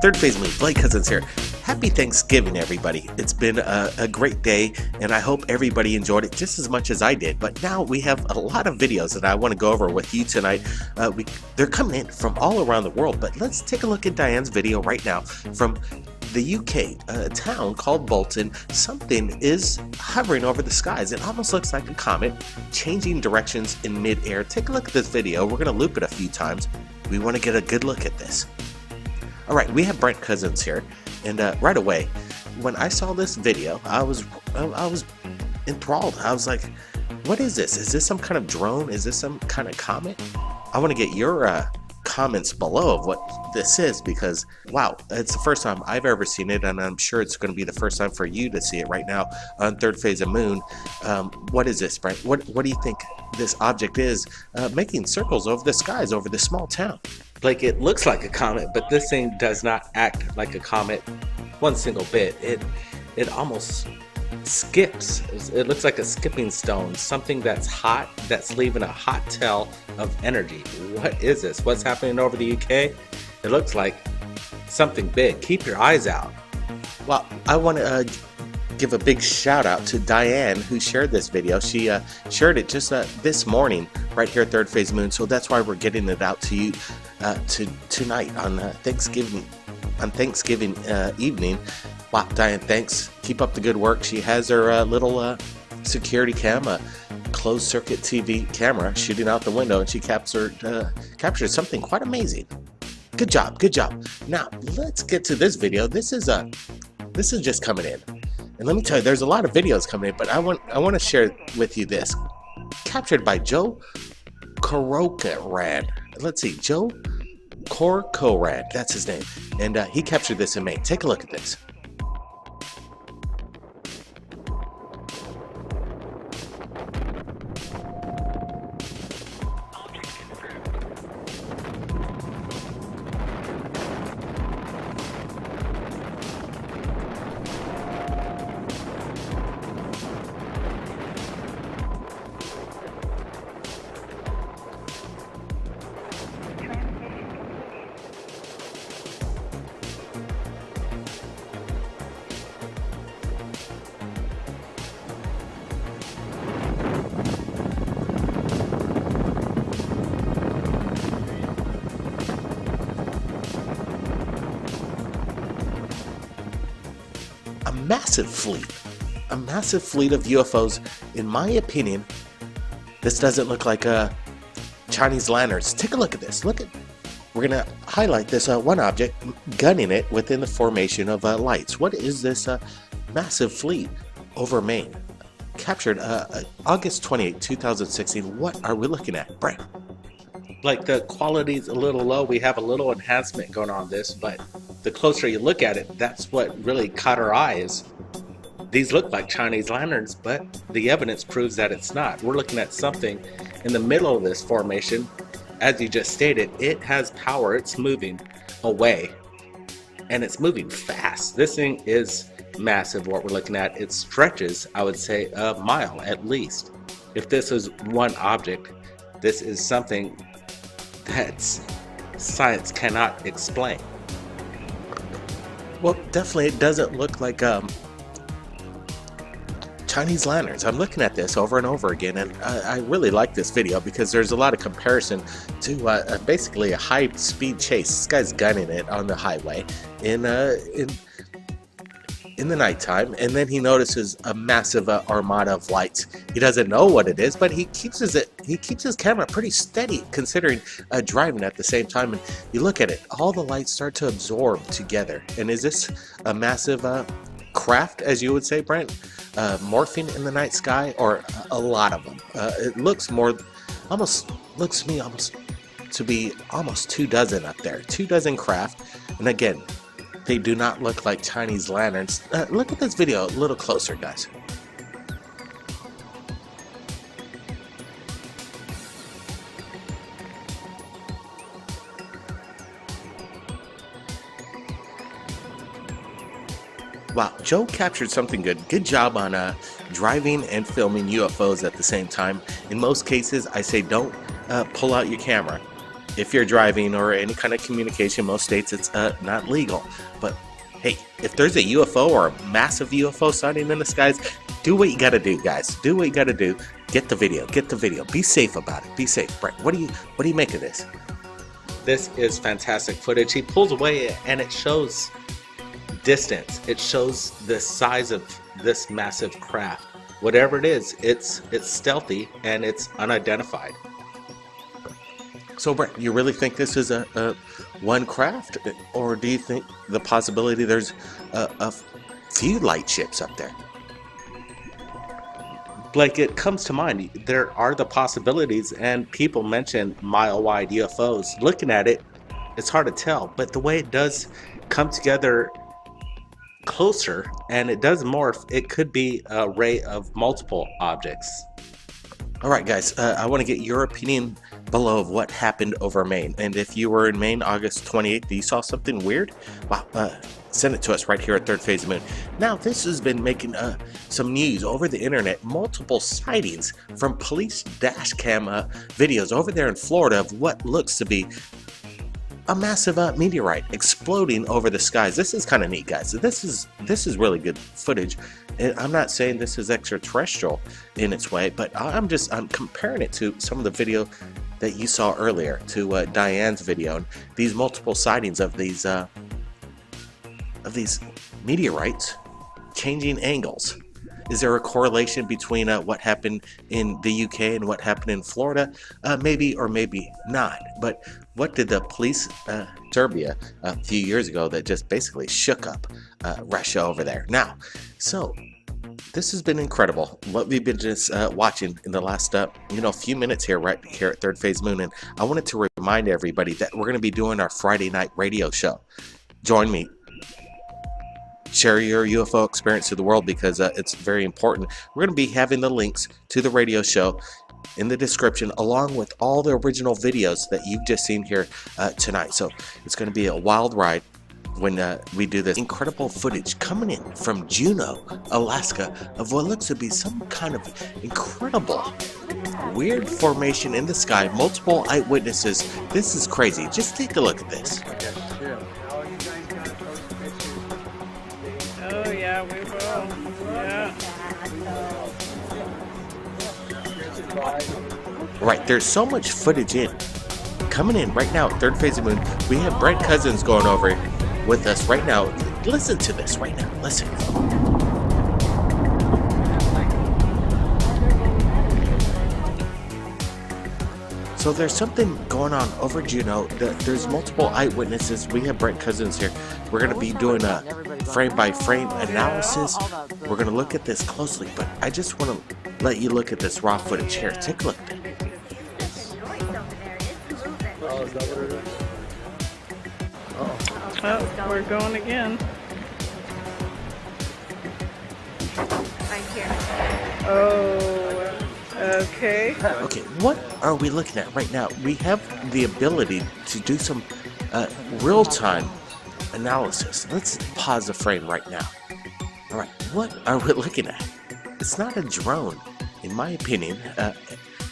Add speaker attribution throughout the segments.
Speaker 1: Third Phase Moon, Blake Cousins here. Happy Thanksgiving, everybody. It's been a great day, and I hope everybody enjoyed it just as much as I did. But now we have a lot of videos that I want to go over with you tonight. They're coming in from all around the world, but let's take a look at Diane's video right now from the UK, a town called Bolton. Something is hovering over the skies. It almost looks like a comet changing directions in mid-air. Take a look at this video. We're going to loop it a few times. We want to get a good look at this. All right, we have Brent Cousins here, and right away, when I saw this video, I was enthralled. I was like, what is this? Is this some kind of drone? Is this some kind of comet? I want to get your comments below of what this is, because wow, it's the first time I've ever seen it, and I'm sure it's going to be the first time for you to see it right now on Third Phase of Moon. What is this, Brent? What do you think this object is making circles over the skies over this small town?
Speaker 2: Like, it looks like a comet, but this thing does not act like a comet one single bit. It almost skips. It looks like a skipping stone, something that's hot, that's leaving a hot tail of energy. What is this? What's happening over the UK? It looks like something big. Keep your eyes out.
Speaker 1: Well, I want to give a big shout out to Diane, who shared this video. She shared it just this morning right here at Third Phase Moon, so that's why we're getting it out to you tonight on Thanksgiving evening. Wow, Diane, thanks. Keep up the good work. She has her little security cam, a closed circuit TV camera shooting out the window, and she captured something quite amazing. Good job, good job. Now let's get to this video. This is just coming in, and let me tell you, there's a lot of videos coming in, but I want to share with you this, captured by Joe Corcoran. Let's see, Joe Corcoran, that's his name, and he captured this in Maine. Take a look at this. A massive fleet of UFOs. In my opinion, this doesn't look like Chinese lanterns. Take a look at this. We're gonna highlight this one object, gunning it within the formation of lights. What is this massive fleet over Maine? Captured August 28, 2016. What are we looking at, Brent?
Speaker 2: Like, the quality's a little low. We have a little enhancement going on this, but the closer you look at it, that's what really caught our eyes. These look like Chinese lanterns, but the evidence proves that it's not. We're looking at something in the middle of this formation. As you just stated, it has power. It's moving away, and it's moving fast. This thing is massive, what we're looking at. It stretches, I would say, a mile at least. If this is one object, this is something that science cannot explain.
Speaker 1: Well, definitely it doesn't look like Chinese lanterns. I'm looking at this over and over again, and I really like this video because there's a lot of comparison to basically a high-speed chase. This guy's gunning it on the highway in the nighttime, and then he notices a massive armada of lights. He doesn't know what it is, but he keeps his camera pretty steady, considering driving at the same time. And you look at it, all the lights start to absorb together. And is this a massive craft, as you would say, Brent, morphing in the night sky, or a lot of them? It looks almost to be almost 24 up there, 24 craft. And again, they do not look like Chinese lanterns. Look at this video a little closer, guys. Wow, Joe captured something good. Good job on driving and filming UFOs at the same time. In most cases, I say don't pull out your camera if you're driving or any kind of communication, most states it's not legal. But hey, if there's a UFO or a massive UFO sighting in the skies, do what you gotta do, guys. Do what you gotta do. Get the video. Get the video. Be safe about it. Be safe. Brett, what do you make of this?
Speaker 2: This is fantastic footage. He pulls away and it shows distance. It shows the size of this massive craft. Whatever it is, it's stealthy and it's unidentified.
Speaker 1: So Brett, you really think this is a one craft, or do you think the possibility there's a few light ships up there?
Speaker 2: Blake, it comes to mind, there are the possibilities, and people mention mile-wide UFOs. Looking at it, it's hard to tell, but the way it does come together closer, and it does morph, it could be an array of multiple objects.
Speaker 1: All right, guys, I want to get your opinion below of what happened over Maine. And if you were in Maine August 28th, you saw something weird, wow, send it to us right here at Third Phase of Moon. Now, this has been making some news over the internet. Multiple sightings from police dash cam videos over there in Florida of what looks to be a massive meteorite exploding over the skies. This is kind of neat, guys. This is really good footage. And I'm not saying this is extraterrestrial in its way, but I'm comparing it to some of the video that you saw earlier, to Diane's video, and these multiple sightings of these meteorites changing angles. Is there a correlation between what happened in the UK and what happened in Florida? Maybe or maybe not. But what did the police Serbia a few years ago that just basically shook up Russia over there? Now, so this has been incredible. What we've been just watching in the last few minutes here, right here at Third Phase Moon, and I wanted to remind everybody that we're going to be doing our Friday night radio show. Join me. Share your UFO experience to the world, because it's very important. We're going to be having the links to the radio show in the description, along with all the original videos that you've just seen here tonight. So it's going to be a wild ride when we do this. Incredible footage coming in from Juneau, Alaska, of what looks to be some kind of incredible weird formation in the sky. Multiple eyewitnesses. This is crazy. Just take a look at this.
Speaker 3: Oh yeah, we will. Yeah.
Speaker 1: Right, there's so much footage coming in right now at Third Phase of Moon. We have Brent Cousins going over with us right now. Listen to this right now. Listen. So there's something going on over Juneau. There's multiple eyewitnesses. We have Brent Cousins here. We're going to be doing a frame-by-frame analysis. We're going to look at this closely, but I just want to let you look at this raw footage here. Take a look at it.
Speaker 3: Oh, we're going again.
Speaker 4: Right here.
Speaker 3: Oh, okay.
Speaker 1: Okay, what are we looking at right now? We have the ability to do some real-time analysis. Let's pause the frame right now. All right, what are we looking at? It's not a drone, in my opinion.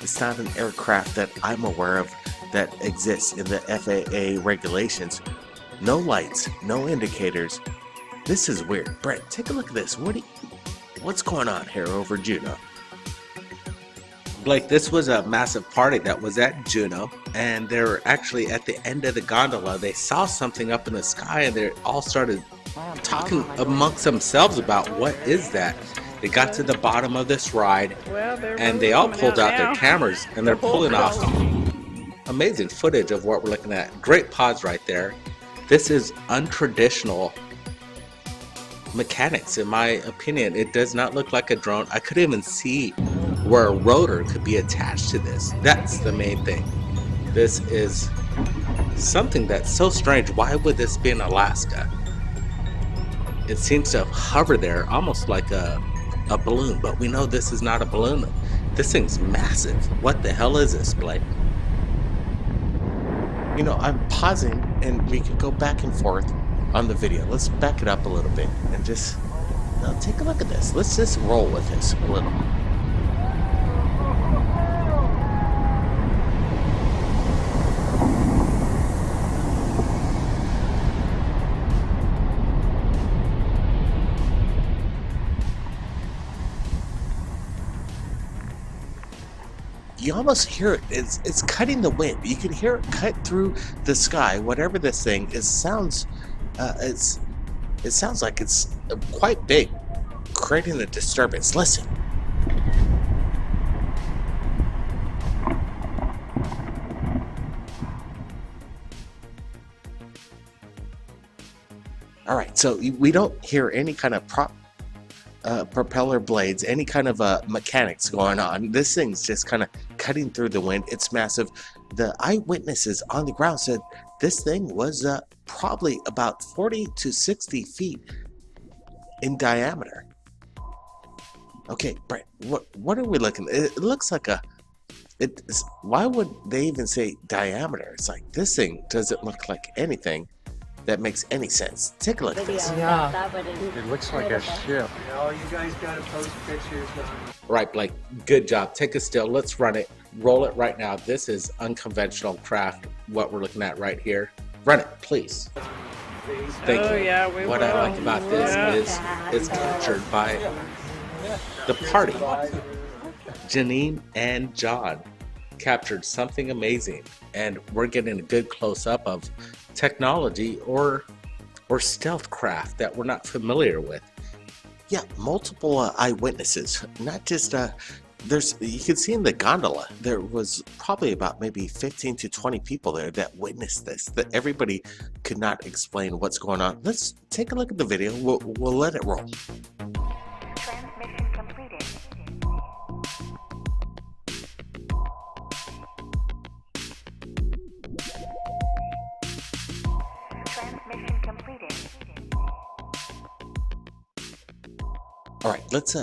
Speaker 1: It's not an aircraft that I'm aware of that exists in the FAA regulations. No lights, no indicators. This is weird. Brent, take a look at this. What's going on here over Juneau?
Speaker 2: Blake, this was a massive party that was at Juneau, and they were actually at the end of the gondola. They saw something up in the sky, and they all started talking amongst themselves about what is that. They got to the bottom of this ride, and they all pulled out their cameras, and they're pulling off amazing footage of what we're looking at. Great pause right there. This is untraditional mechanics, in my opinion. It does not look like a drone. I couldn't even see where a rotor could be attached to this. That's the main thing. This is something that's so strange. Why would this be in Alaska? It seems to hover there almost like a balloon, but we know this is not a balloon. This thing's massive. What the hell is this, Blake?
Speaker 1: You know, I'm pausing, and we could go back and forth on the video. Let's back it up a little bit and just take a look at this. Let's just roll with this a little. you almost hear it. It's cutting the wind. You can hear it cut through the sky. Whatever this thing is, sounds it sounds like it's quite big, creating a disturbance. Listen. All right, so we don't hear any kind of propeller blades, any kind of mechanics going on. This thing's just kind of cutting through the wind. It's massive. The eyewitnesses on the ground said this thing was probably about 40 to 60 feet in diameter. Okay, Brent, what are we looking at? It looks like why would they even say diameter? It's like this thing doesn't look like anything that makes any sense. Take a look at this.
Speaker 5: Yeah, it looks like a ship.
Speaker 6: No, you guys gotta post pictures.
Speaker 2: Right, Blake. Good job. Take a still. Let's run it. Roll it right now. This is unconventional craft, what we're looking at right here. Run it, please. Thank you.
Speaker 3: Yeah, we
Speaker 2: What
Speaker 3: will.
Speaker 2: I like about this is it's captured by the party. Janine and John captured something amazing, and we're getting a good close-up of technology or stealth craft that we're not familiar with.
Speaker 1: Yeah, multiple eyewitnesses. Not just you can see in the gondola there was probably about maybe 15 to 20 people there that witnessed this. That everybody could not explain what's going on. Let's take a look at the video. We'll let it roll.
Speaker 4: Transmission completed. Transmission completed.
Speaker 1: All right, let's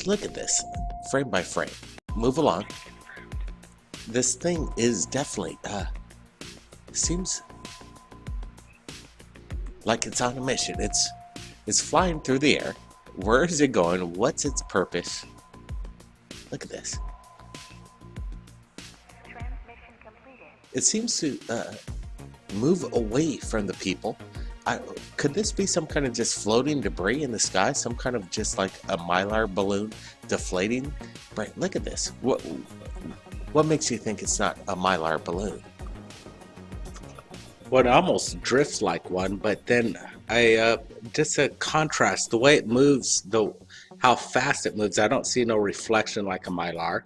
Speaker 1: look at this frame by frame. Move along. This thing is definitely seems like it's on a mission. It's flying through the air. Where is it going? What's its purpose? Look at this.
Speaker 4: Transmission completed.
Speaker 1: It seems to move away from the people. Could this be some kind of just floating debris in the sky? Some kind of just like a mylar balloon deflating? Right, look at this. What makes you think it's not a mylar balloon?
Speaker 2: Well, it almost drifts like one, but then just a contrast, the way it moves, how fast it moves. I don't see no reflection like a mylar.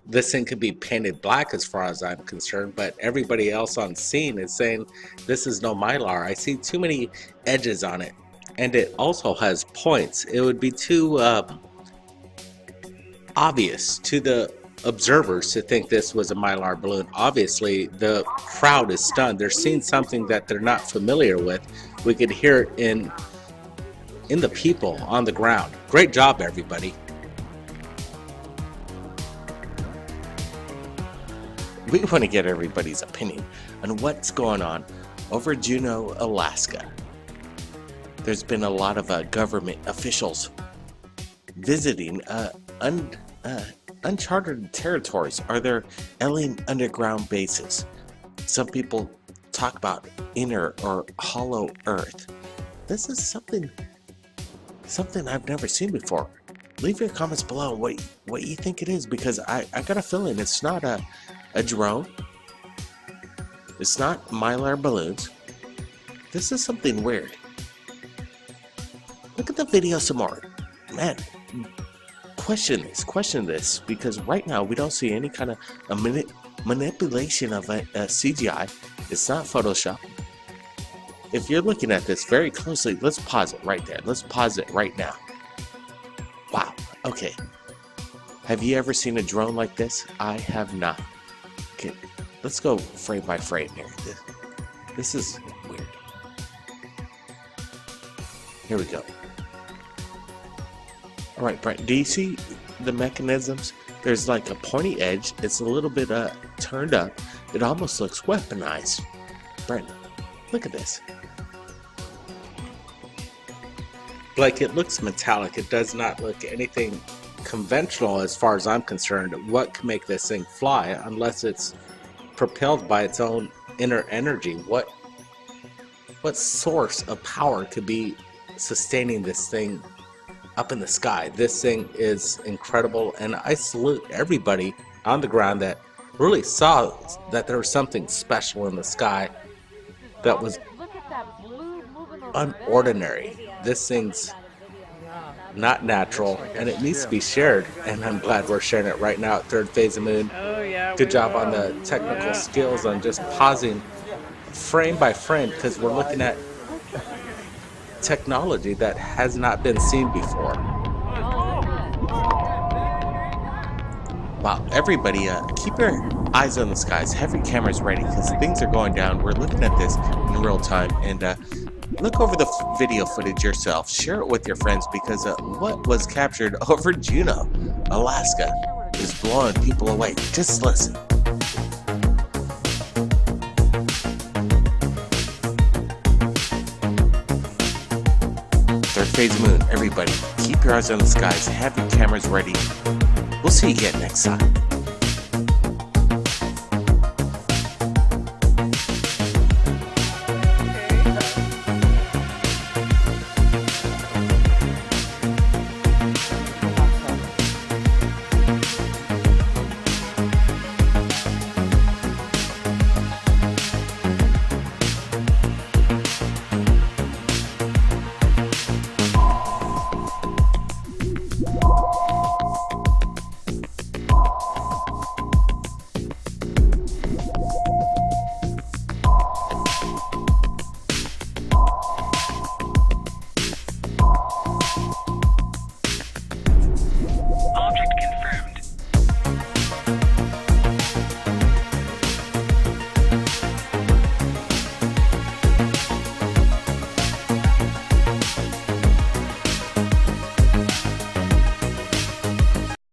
Speaker 2: This thing could be painted black as far as I'm concerned, but everybody else on scene is saying this is no mylar. I see too many edges on it, and it also has points. It would be too obvious to the observers to think this was a mylar balloon. Obviously, the crowd is stunned. They're seeing something that they're not familiar with. We could hear it in the people on the ground. Great job, everybody.
Speaker 1: We want to get everybody's opinion on what's going on over Juneau, Alaska. There's been a lot of government officials visiting uncharted territories. Are there alien underground bases? Some people talk about inner or hollow earth. This is something I've never seen before. Leave your comments below what you think it is, because I got a feeling it's not a drone. It's not mylar balloons. This is something weird. Look at the video some more. Man, question this, because right now we don't see any kind of manipulation of a CGI. It's not Photoshop. If you're looking at this very closely, let's pause it right there. Let's pause it right now. Wow, okay. Have you ever seen a drone like this? I have not. Okay, let's go frame by frame here. This is weird. Here we go. All right, Brent, do you see the mechanisms? There's like a pointy edge. It's a little bit turned up. It almost looks weaponized. Brent, look at this.
Speaker 2: Like, it looks metallic. It does not look anything conventional as far as I'm concerned. What can make this thing fly unless it's propelled by its own inner energy? What source of power could be sustaining this thing up in the sky. This thing is incredible, and I salute everybody on the ground that really saw that there was something special in the sky that was unordinary. This thing's not natural, and it needs to be shared, and I'm glad we're sharing it right now at Third Phase of Moon.
Speaker 3: Oh, yeah.
Speaker 2: Good
Speaker 3: we
Speaker 2: job
Speaker 3: will.
Speaker 2: on the technical
Speaker 3: Yeah.
Speaker 2: skills on just pausing frame by frame, because we're looking at technology that has not been seen before.
Speaker 1: Wow, everybody, keep your eyes on the skies. Have your cameras ready because things are going down. We're looking at this in real time, and look over the video footage yourself. Share it with your friends because what was captured over Juneau, Alaska, is blowing people away. Just listen. Third Phase Moon, everybody, keep your eyes on the skies. Have your cameras ready. We'll see you again next time.